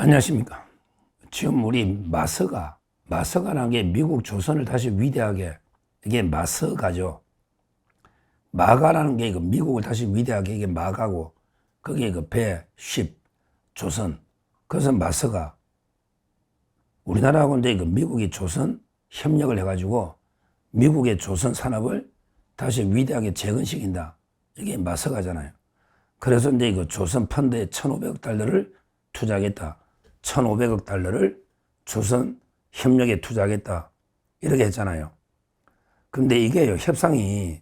안녕하십니까. 지금 우리 마서가라는 게 미국 조선을 다시 위대하게, 이게 마서가죠. 마가라는 게 미국을 다시 위대하게, 이게 마가고, 거기에 배, 쉽, 조선. 그래서 마서가. 우리나라하고 이제 미국이 조선 협력을 해가지고 미국의 조선 산업을 다시 위대하게 재건시킨다. 이게 마서가잖아요. 그래서 이제 조선 펀드에 1,500억 달러를 투자하겠다. 1,500억 달러를 조선 협력에 투자하겠다. 이렇게 했잖아요. 근데 이게 협상이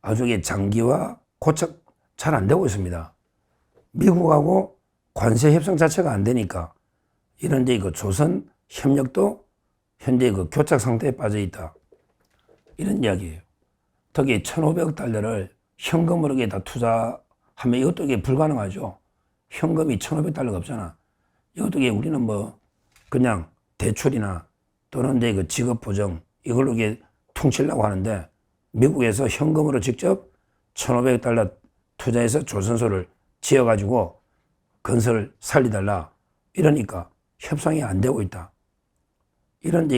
아주 장기화 고착 잘 안 되고 있습니다. 미국하고 관세 협상 자체가 안 되니까 이런 조선 협력도 현재 교착 상태에 빠져 있다. 이런 이야기예요. 특히 1,500억 달러를 현금으로 다 투자하면 이것도 불가능하죠. 현금이 1,500달러가 없잖아. 이것도 우리는 그냥 대출이나 또는 직업 보정 이걸로 퉁치려고 하는데 미국에서 현금으로 직접 1,500달러 투자해서 조선소를 지어가지고 건설을 살리달라. 이러니까 협상이 안 되고 있다. 이런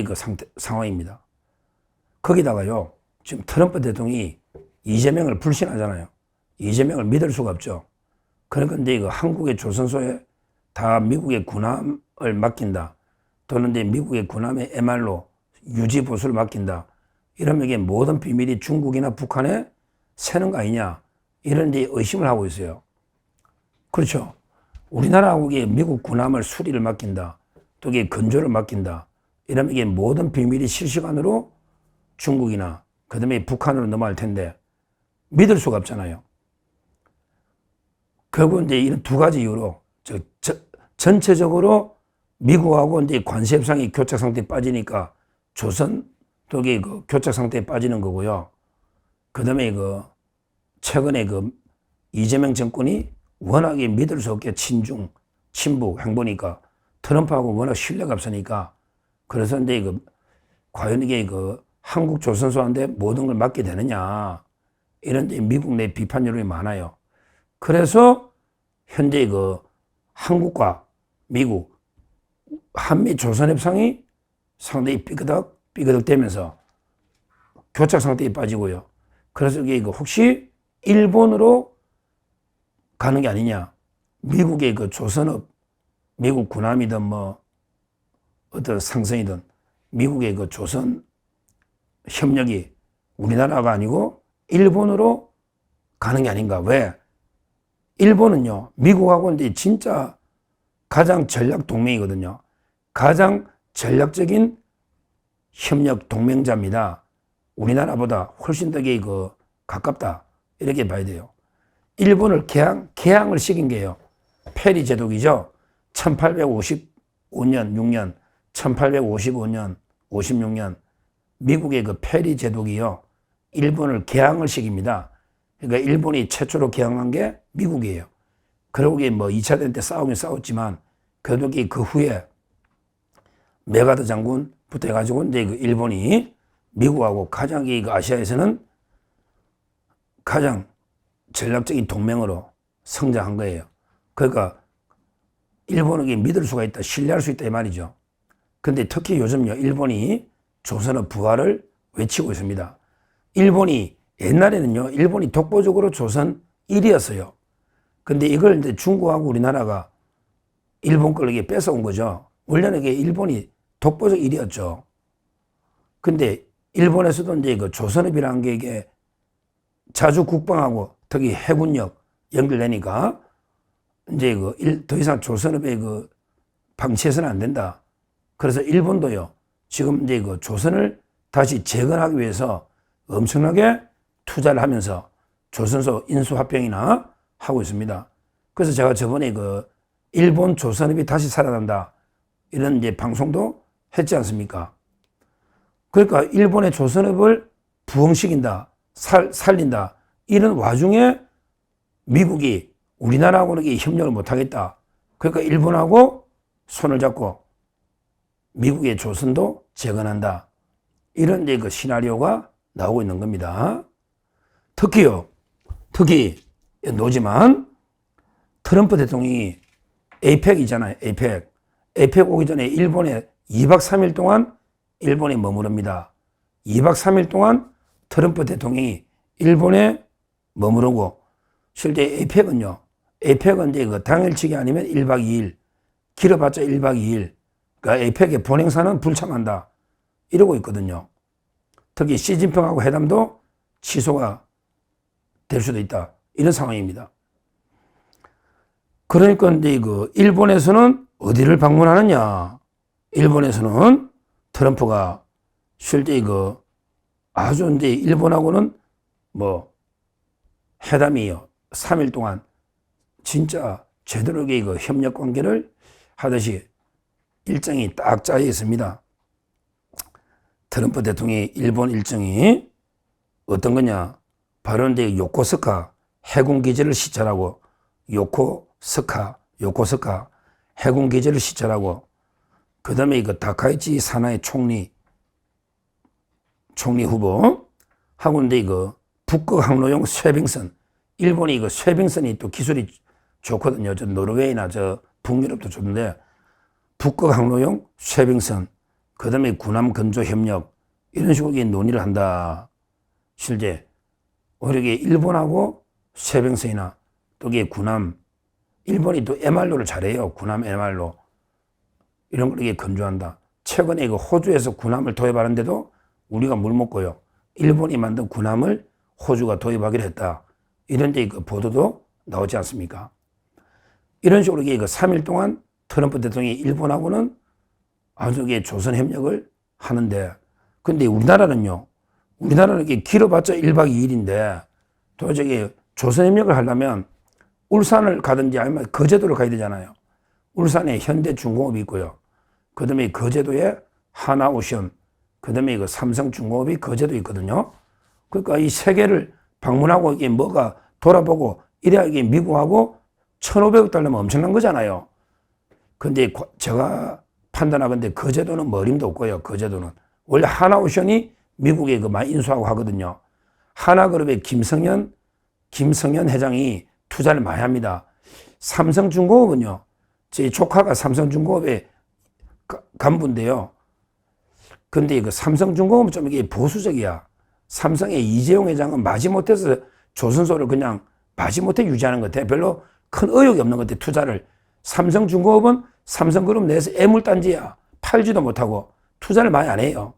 상황입니다. 거기다가요, 지금 트럼프 대통령이 이재명을 불신하잖아요. 이재명을 믿을 수가 없죠. 그러니까 한국의 조선소에 다 미국의 군함을 맡긴다. 또는 미국의 군함의 MR로 유지 보수를 맡긴다. 이러면 이게 모든 비밀이 중국이나 북한에 새는 거 아니냐. 이런 의심을 하고 있어요. 그렇죠. 우리나라하고 미국 군함을 수리를 맡긴다. 또 건조를 맡긴다. 이러면 이게 모든 비밀이 실시간으로 중국이나 그 다음에 북한으로 넘어갈 텐데 믿을 수가 없잖아요. 결국 이런 두 가지 이유로 전체적으로 미국하고 관세 협상이 교착 상태에 빠지니까 조선도 교착 상태에 빠지는 거고요. 그 다음에 최근에 이재명 정권이 워낙에 믿을 수 없게 친중, 친북 행보니까 트럼프하고 워낙 신뢰가 없으니까 그래서 과연 이게 한국 조선소한테 모든 걸 맡게 되느냐. 이런 미국 내 비판 여론이 많아요. 그래서 현재 한국과 미국, 한미 조선협상이 상당히 삐그덕 되면서 교착 상태에 빠지고요. 그래서 이게 혹시 일본으로 가는 게 아니냐. 미국의 조선업, 미국 군함이든 어떤 상승이든 미국의 조선 협력이 우리나라가 아니고 일본으로 가는 게 아닌가. 왜? 일본은요, 미국하고 진짜 가장 전략 동맹이거든요. 가장 전략적인 협력 동맹자입니다. 우리나라보다 훨씬 더 가깝다. 이렇게 봐야 돼요. 일본을 개항을 시킨 게요. 페리 제독이죠. 1855년, 6년, 1855년, 56년 미국의 페리 제독이요. 일본을 개항을 시킵니다. 그러니까 일본이 최초로 개항한 게 미국이에요. 그리고 2차 대전 때 싸우긴 싸웠지만 그래도 그 후에 메가더 장군부터 해가지고 일본이 미국하고 가장 아시아에서는 가장 전략적인 동맹으로 성장한 거예요. 그러니까 일본에게 믿을 수가 있다, 신뢰할 수 있다 이 말이죠. 근데 특히 요즘요, 일본이 조선의 부활을 외치고 있습니다. 일본이 옛날에는요, 일본이 독보적으로 조선 1위였어요. 근데 이걸 중국하고 우리나라가 일본 걸 뺏어온 거죠. 원래는 일본이 독보적 1위였죠. 근데 일본에서도 조선업이라는 게 이게 자주 국방하고 특히 해군력 연결되니까 더 이상 조선업에 방치해서는 안 된다. 그래서 일본도요, 지금 조선을 다시 재건하기 위해서 엄청나게 투자를 하면서 조선소 인수합병이나 하고 있습니다. 그래서 제가 저번에 일본 조선업이 다시 살아난다. 이런 방송도 했지 않습니까? 그러니까 일본의 조선업을 부흥시킨다, 살린다. 이런 와중에 미국이 우리나라하고는 협력을 못하겠다. 그러니까 일본하고 손을 잡고 미국의 조선도 재건한다. 이런 시나리오가 나오고 있는 겁니다. 특히 노지만 트럼프 대통령이 에이펙이잖아요. 에이펙. 에이펙 오기 전에 일본에 2박 3일 동안 일본에 머무릅니다. 2박 3일 동안 트럼프 대통령이 일본에 머무르고, 실제 에이펙은요, 에이펙은 이제 그 당일치기 아니면 1박 2일, 길어봤자 1박 2일, 그러니까 에이펙의 본행사는 불참한다. 이러고 있거든요. 특히 시진핑하고 회담도 취소가 될 수도 있다. 이런 상황입니다. 그러니까 이제 그 일본에서는 어디를 방문하느냐? 일본에서는 트럼프가 실제 그 아주 이제 일본하고는 뭐 회담이요. 3일 동안 진짜 제대로의 그 협력 관계를 하듯이 일정이 딱 짜여 있습니다. 트럼프 대통령의 일본 일정이 어떤 거냐? 바로 이제 요코스카 해군 기지를 시찰하고, 요코스카 해군 기지를 시찰하고, 그 다음에 그 다카이치 사나이 총리 후보 하고 이제 그 북극 항로용 쇠빙선, 일본이 그 쇠빙선이 또 기술이 좋거든요. 저 노르웨이나 저 북유럽도 좋은데, 북극 항로용 쇠빙선, 그 다음에 군함 건조 협력, 이런 식으로 논의를 한다. 실제 오히려 일본하고 쇠빙선이나 또 군함, 일본이 또 MR로를 잘해요. 군함 MR로 이런 걸 건조한다. 최근에 그 호주에서 군함을 도입하는데도 우리가 물먹고요. 일본이 만든 군함을 호주가 도입하기로 했다. 이런 데 그 보도도 나오지 않습니까? 이런 식으로 그 3일 동안 트럼프 대통령이 일본하고는 아주 조선 협력을 하는데, 근데 우리나라는요, 우리나라는 길어봤자 1박 2일인데, 도저히 조선 협력을 하려면 울산을 가든지 아니면 거제도를 가야 되잖아요. 울산에 현대중공업이 있고요. 그 다음에 거제도에 하나오션, 그 다음에 그 삼성중공업이 거제도 있거든요. 그러니까 이 세 개를 방문하고 이게 뭐가 돌아보고 이래야 이게 미국하고 1,500억 달러면 엄청난 거잖아요. 근데 제가 판단하건대 거제도는 머림도 없고요. 거제도는 원래 하나오션이 미국에 그 많이 인수하고 하거든요. 하나그룹의 김성현 회장이 투자를 많이 합니다. 삼성중공업은요, 제 조카가 삼성중공업의 간부인데요. 근데 그 삼성중공업은 좀 이게 보수적이야. 삼성의 이재용 회장은 마지못해서 조선소를 그냥 마지못해 유지하는 것 같아. 별로 큰 의욕이 없는 것 같아, 투자를. 삼성중공업은 삼성그룹 내에서 애물단지야. 팔지도 못하고 투자를 많이 안 해요.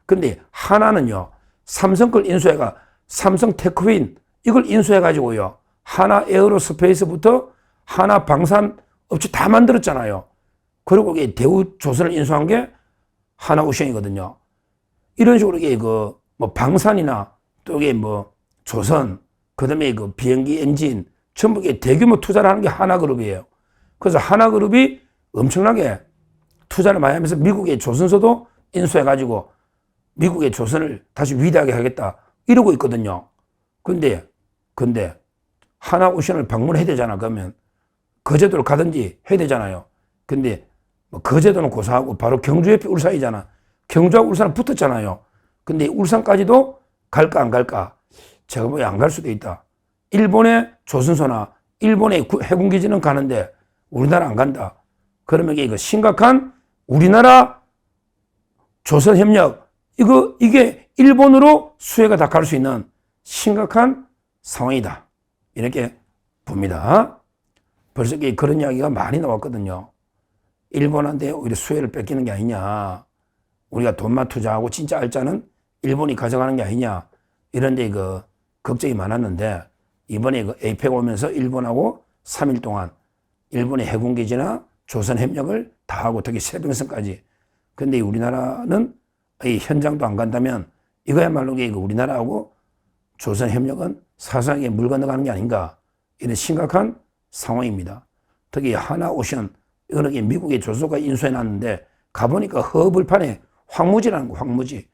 근데 하나는요, 삼성 걸 인수해가 삼성테크윈 이걸 인수해가지고요, 하나 에어로스페이스부터 하나 방산업체 다 만들었잖아요. 그리고 이게 대우조선을 인수한 게 하나오션이거든요. 이런 식으로 이게 그 뭐 방산이나 또 이게 뭐 조선, 그 다음에 그 비행기 엔진 전부 이게 대규모 투자를 하는 게 하나그룹이에요. 그래서 하나그룹이 엄청나게 투자를 많이 하면서 미국의 조선소도 인수해가지고 미국의 조선을 다시 위대하게 하겠다 이러고 있거든요. 근데 하나오션을 방문해야 되잖아. 그러면 거제도를 가든지 해야 되잖아요. 근데 뭐 거제도는 고사하고 바로 경주 옆에 울산이잖아. 경주하고 울산은 붙었잖아요. 근데 울산까지도 갈까 안 갈까? 제가 뭐 안 갈 수도 있다. 일본의 조선소나 일본의 해군기지는 가는데 우리나라 안 간다. 그러면 이거 심각한 우리나라 조선협력, 이게 일본으로 수혜가 다 갈 수 있는 심각한 상황이다. 이렇게 봅니다. 벌써 그런 이야기가 많이 나왔거든요. 일본한테 오히려 수혜를 뺏기는 게 아니냐. 우리가 돈만 투자하고 진짜 알짜는 일본이 가져가는 게 아니냐. 이런데 그 걱정이 많았는데, 이번에 그 에이펙 오면서 일본하고 3일 동안 일본의 해군기지나 조선협력을 다 하고 특히 쇠빙선까지. 근데 우리나라는 이 현장도 안 간다면 이거야말로 우리나라하고 조선협력은 사실상에 물 건너가는 게 아닌가. 이런 심각한 상황입니다. 특히 하나오션, 이거는 미국의 조선소가 인수해놨는데 가보니까 허벌판에 황무지라는 거, 황무지.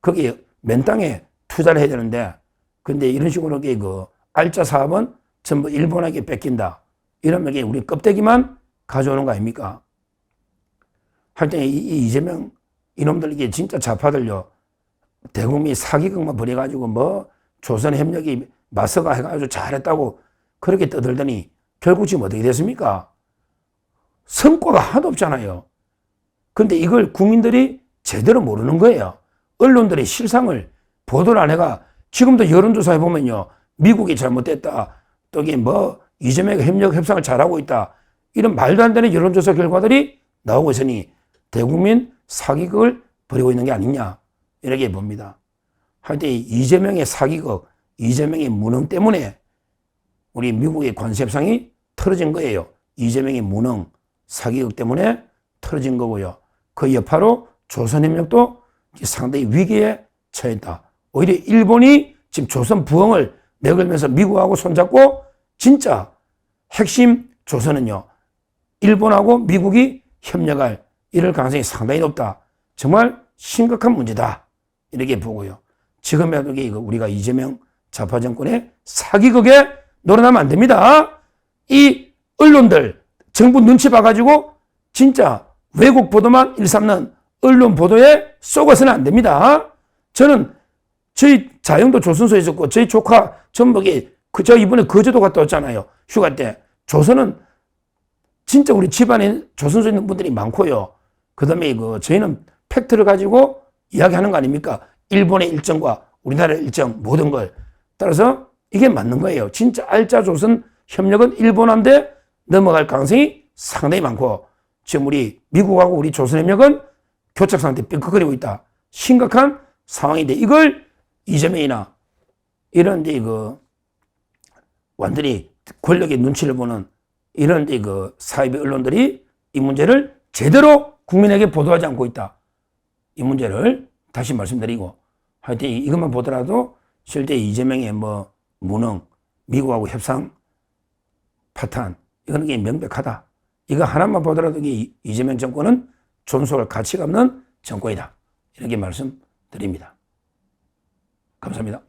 거기에 맨 땅에 투자를 해야 되는데, 근데 이런 식으로 그 알짜 사업은 전부 일본에게 뺏긴다. 이러면 우리 껍데기만 가져오는 거 아닙니까? 하여튼 이재명 이놈들 이게 진짜 좌파들요. 대국민 사기극만 벌여가지고 뭐 조선협력이 맞서가 해가지고 잘했다고 그렇게 떠들더니 결국 지금 어떻게 됐습니까? 성과가 하나도 없잖아요. 근데 이걸 국민들이 제대로 모르는 거예요. 언론들의 실상을 보도를 안 해가 지금도 여론조사해 보면요. 미국이 잘못됐다. 또 이게 뭐 이재명이 협력 협상을 잘하고 있다. 이런 말도 안 되는 여론조사 결과들이 나오고 있으니 대국민 사기극을 벌이고 있는 게 아니냐 이렇게 봅니다. 하여튼 이재명의 사기극, 이재명의 무능 때문에 우리 미국의 관세 협상이 틀어진 거예요. 이재명의 무능, 사기극 때문에 틀어진 거고요. 그 여파로 조선협력도 상당히 위기에 처했다. 오히려 일본이 지금 조선 부흥을 내걸면서 미국하고 손잡고 진짜 핵심 조선은요. 일본하고 미국이 협력할 이럴 가능성이 상당히 높다. 정말 심각한 문제다. 이렇게 보고요. 지금이라도 이거 우리가 이재명 좌파 정권의 사기극에 놀아나면 안 됩니다. 이 언론들 정부 눈치 봐가지고 진짜 외국 보도만 일삼는 언론 보도에 속아서는 안 됩니다. 저는 저희 자영도 조선소에 있었고 저희 조카 전복이 저 이번에 거제도 갔다 왔잖아요. 휴가 때. 조선은 진짜 우리 집안에 조선소에 있는 분들이 많고요. 그 다음에 저희는 팩트를 가지고 이야기하는 거 아닙니까? 일본의 일정과 우리나라의 일정 모든 걸. 따라서 이게 맞는 거예요. 진짜 알짜 조선 협력은 일본한테 넘어갈 가능성이 상당히 많고 지금 우리 미국하고 우리 조선협력은 교착 상태 삐걱거리고 있다. 심각한 상황인데 이걸 이재명이나 이런 데 완전히 권력의 눈치를 보는 이런 데 사회비 언론들이 이 문제를 제대로 국민에게 보도하지 않고 있다. 이 문제를 다시 말씀드리고 하여튼 이것만 보더라도 실제 이재명의 무능, 미국하고 협상 파탄 이거는 게 명백하다. 이거 하나만 보더라도 이재명 정권은 존속할 가치가 없는 정권이다. 이렇게 말씀드립니다. 감사합니다.